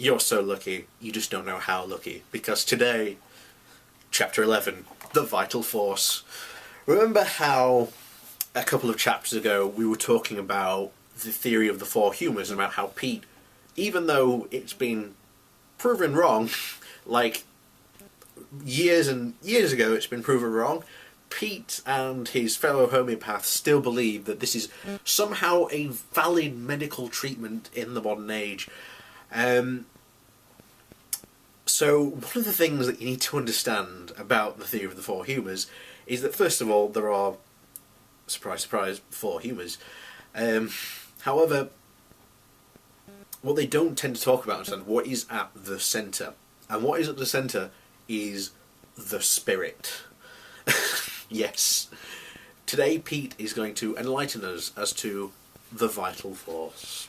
You're so lucky, you just don't know how lucky. Because today, Chapter 11, The Vital Force. Remember how a couple of chapters ago we were talking about the theory of the four humours and about how Peat, even though it's been proven wrong, like years and years ago it's been proven wrong, Peat and his fellow homeopaths still believe that this is somehow a valid medical treatment in the modern age. So one of the things that you need to understand about the theory of the four humours is that, first of all, there are, surprise surprise, four humours. However, what they don't tend to talk about is what is at the centre. And what is at the centre is the spirit. Yes. Today Peat is going to enlighten us as to the vital force.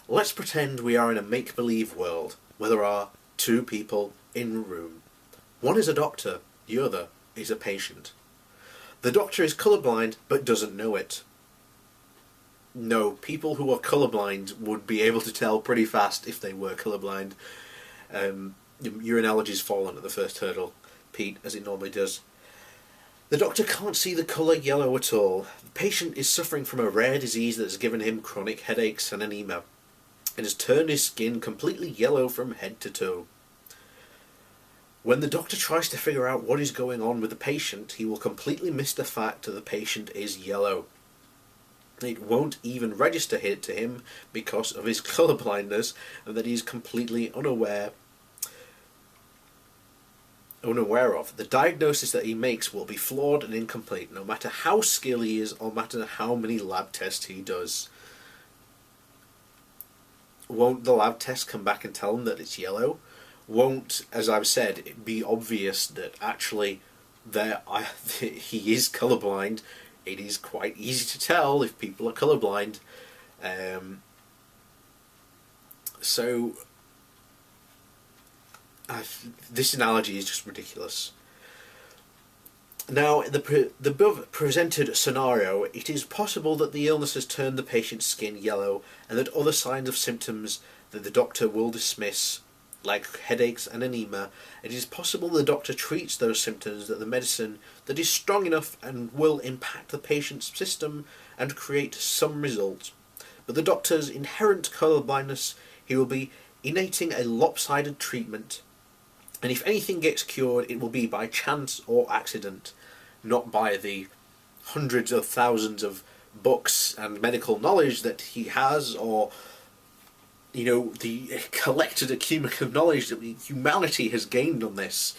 Let's pretend we are in a make-believe world where there are two people in a room. One is a doctor, the other is a patient. The doctor is colourblind but doesn't know it. No, people who are colourblind would be able to tell pretty fast if they were colourblind. Your analogy's fallen at the first hurdle, Peat, as it normally does. The doctor can't see the colour yellow at all. The patient is suffering from a rare disease that has given him chronic headaches and anemia. It has turned his skin completely yellow from head to toe. When the doctor tries to figure out what is going on with the patient, he will completely miss the fact that the patient is yellow. It won't even register it to him because of his colourblindness and that he is completely unaware of. The diagnosis that he makes will be flawed and incomplete, no matter how skilled he is or no matter how many lab tests he does. Won't the lab test come back and tell him that it's yellow? Won't, as I've said, it be obvious that actually he is colourblind? It is quite easy to tell if people are colourblind. This analogy is just ridiculous. Now, in the above presented scenario, it is possible that the illness has turned the patient's skin yellow and that other signs of symptoms that the doctor will dismiss, like headaches and anemia, it is possible the doctor treats those symptoms with the medicine that is strong enough and will impact the patient's system and create some result. But the doctor's inherent colourblindness, he will be innating a lopsided treatment, and if anything gets cured, it will be by chance or accident, not by the hundreds of thousands of books and medical knowledge that he has, or the collected accumulative knowledge that humanity has gained on this.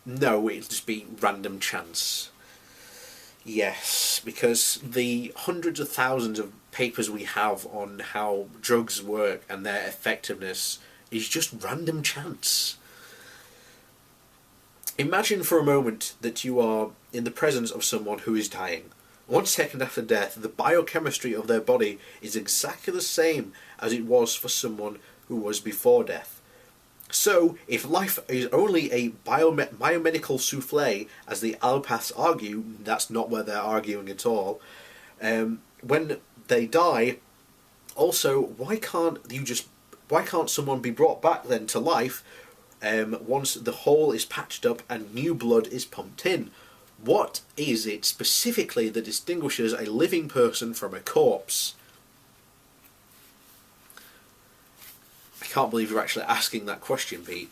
No, it'll just be random chance. Yes, because the hundreds of thousands of papers we have on how drugs work and their effectiveness is just random chance. Imagine for a moment that you are in the presence of someone who is dying. 1 second after death, the biochemistry of their body is exactly the same as it was for someone who was before death. So, if life is only a biomedical souffle, as the allopaths argue, that's not where they're arguing at all, when they die, also, why can't someone be brought back then to life once the hole is patched up and new blood is pumped in? What is it specifically that distinguishes a living person from a corpse? I can't believe you're actually asking that question, Pete.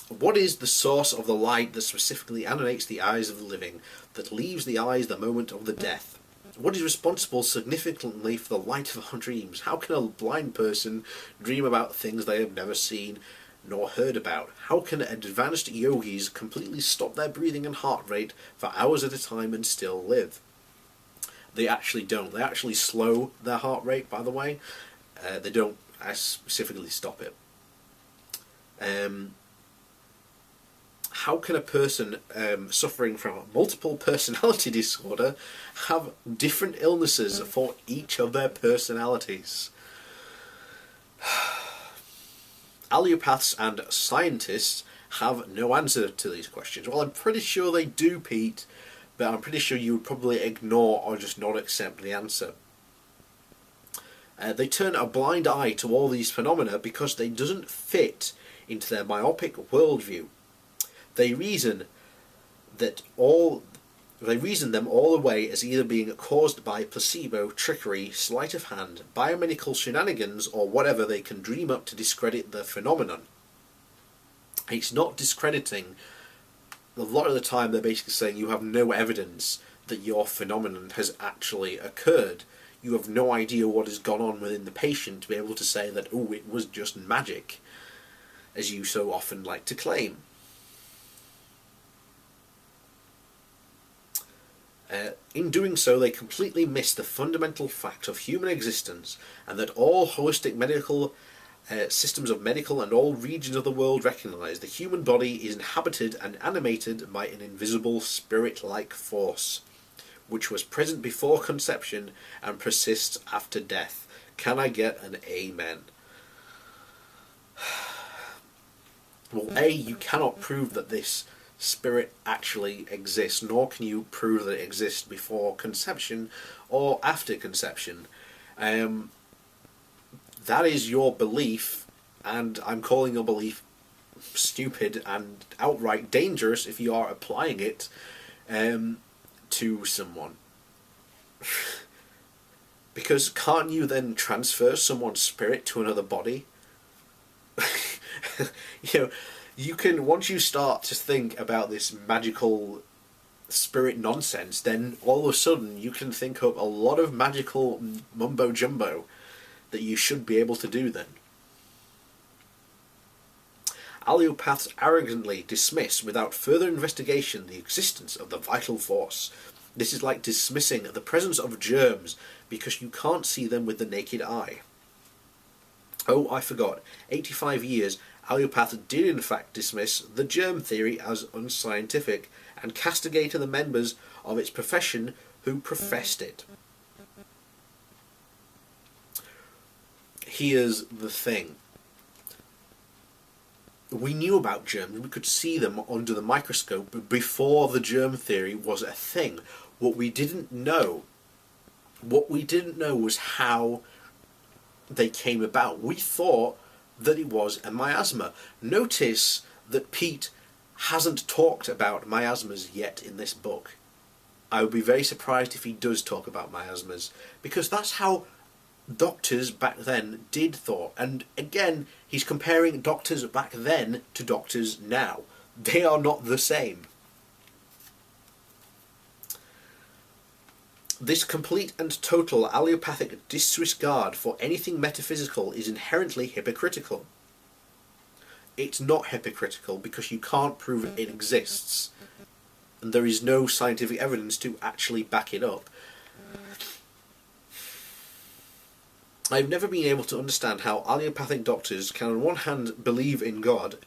What is the source of the light that specifically animates the eyes of the living, that leaves the eyes the moment of the death? What is responsible significantly for the light of our dreams? How can a blind person dream about things they have never seen nor heard about? How can advanced yogis completely stop their breathing and heart rate for hours at a time and still live? They actually don't. They actually slow their heart rate, by the way. They don't specifically stop it. How can a person suffering from multiple personality disorder have different illnesses for each of their personalities? Allopaths and scientists have no answer to these questions. Well, I'm pretty sure they do, Pete, but I'm pretty sure you would probably ignore or just not accept the answer. They turn a blind eye to all these phenomena because they doesn't fit into their myopic worldview. They reason them all away as either being caused by placebo, trickery, sleight of hand, biomedical shenanigans, or whatever they can dream up to discredit the phenomenon. It's not discrediting. A lot of the time they're basically saying you have no evidence that your phenomenon has actually occurred. You have no idea what has gone on within the patient to be able to say that, oh, it was just magic, as you so often like to claim. In doing so, they completely miss the fundamental fact of human existence, and that all holistic medical systems of medical and all regions of the world recognise the human body is inhabited and animated by an invisible spirit-like force, which was present before conception and persists after death. Can I get an amen? Well, A, you cannot prove that this spirit actually exists, nor can you prove that it exists before conception or after conception. That is your belief, and I'm calling your belief stupid and outright dangerous if you are applying it to someone. Because can't you then transfer someone's spirit to another body? You can, once you start to think about this magical spirit nonsense, then all of a sudden you can think up a lot of magical mumbo jumbo that you should be able to do then. Allopaths arrogantly dismiss without further investigation the existence of the vital force. This is like dismissing the presence of germs because you can't see them with the naked eye. Oh, I forgot. 85 years, allopaths did in fact dismiss the germ theory as unscientific and castigated the members of its profession who professed it. Here's the thing. We knew about germs, we could see them under the microscope before the germ theory was a thing. What we didn't know was how they came about. We thought that it was a miasma. Notice that Peat hasn't talked about miasmas yet in this book. I would be very surprised if he does talk about miasmas, because that's how doctors back then did thought. And again, he's comparing doctors back then to doctors now. They are not the same. This complete and total allopathic disregard for anything metaphysical is inherently hypocritical. It's not hypocritical because you can't prove it exists, and there is no scientific evidence to actually back it up. I've never been able to understand how allopathic doctors can on one hand believe in God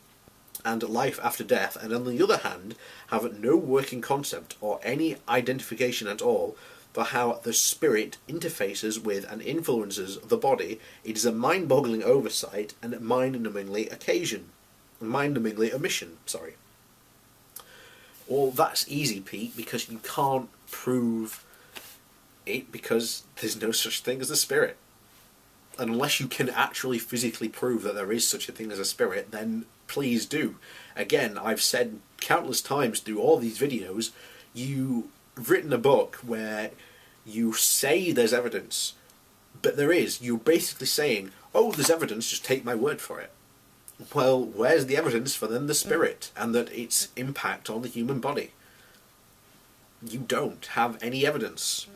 and life after death, and on the other hand have no working concept or any identification at all for how the spirit interfaces with and influences the body. It is a mind-boggling oversight and mind-numbingly omission. Well, that's easy, Pete, because you can't prove it because there's no such thing as a spirit. And unless you can actually physically prove that there is such a thing as a spirit, then please do. Again, I've said countless times through all these videos, you've written a book where you say there's evidence, but there is. You're basically saying, oh, there's evidence, just take my word for it. Well, where's the evidence for then the spirit and that its impact on the human body? You don't have any evidence.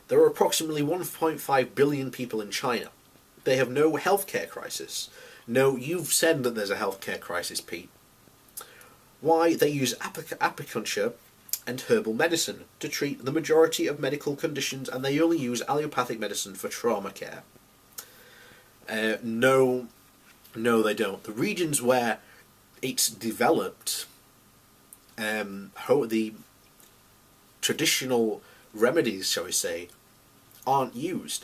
There are approximately 1.5 billion people in China. They have no healthcare crisis. No, you've said that there's a healthcare crisis, Pete. Why? They use acupuncture and herbal medicine to treat the majority of medical conditions, and they only use allopathic medicine for trauma care. No, they don't. The regions where it's developed, the traditional remedies, shall we say, aren't used.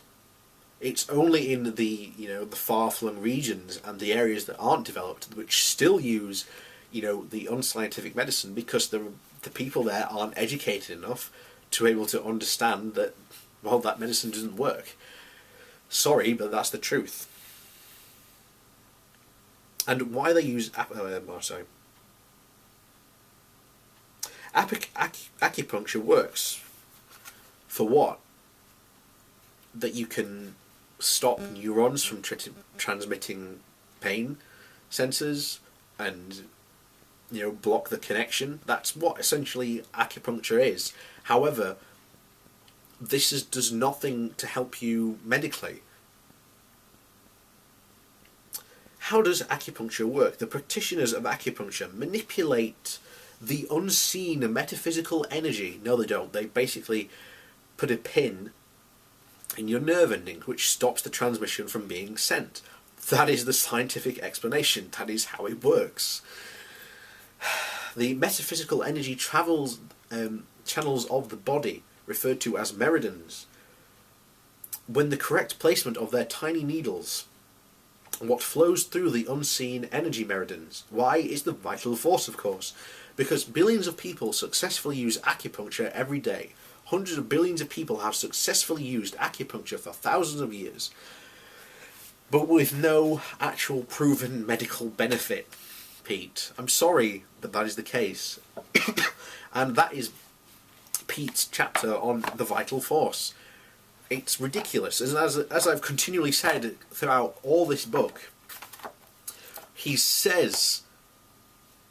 It's only in the far-flung regions and the areas that aren't developed which still use the unscientific medicine, because the people there aren't educated enough to be able to understand that well, that medicine doesn't work. Sorry, but that's the truth. And why they use acupuncture works for what? That you can stop neurons from transmitting pain sensors and, you know, block the connection. That's what essentially acupuncture is. However, this does nothing to help you medically. How does acupuncture work? The practitioners of acupuncture manipulate the unseen metaphysical energy. No, they don't. They basically put a pin in your nerve ending, which stops the transmission from being sent. That is the scientific explanation. That is how it works. The metaphysical energy travels channels of the body, referred to as meridians, when the correct placement of their tiny needles, what flows through the unseen energy meridians. Why is the vital force, of course. Because billions of people successfully use acupuncture every day. Hundreds of billions of people have successfully used acupuncture for thousands of years, but with no actual proven medical benefit, Pete. I'm sorry, but that is the case. And that is Pete's chapter on the vital force. It's ridiculous. As I've continually said throughout all this book, he says,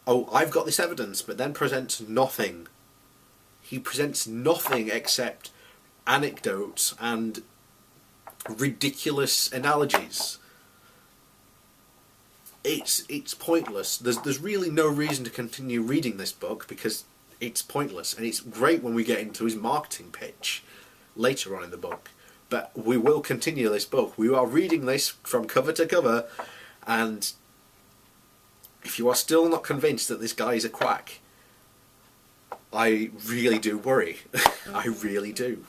oh, I've got this evidence, but then presents nothing. He presents nothing except anecdotes and ridiculous analogies. It's pointless. There's really no reason to continue reading this book because it's pointless, and it's great when we get into his marketing pitch later on in the book. But we will continue this book. We are reading this from cover to cover, and if you are still not convinced that this guy is a quack, I really do worry. I really do.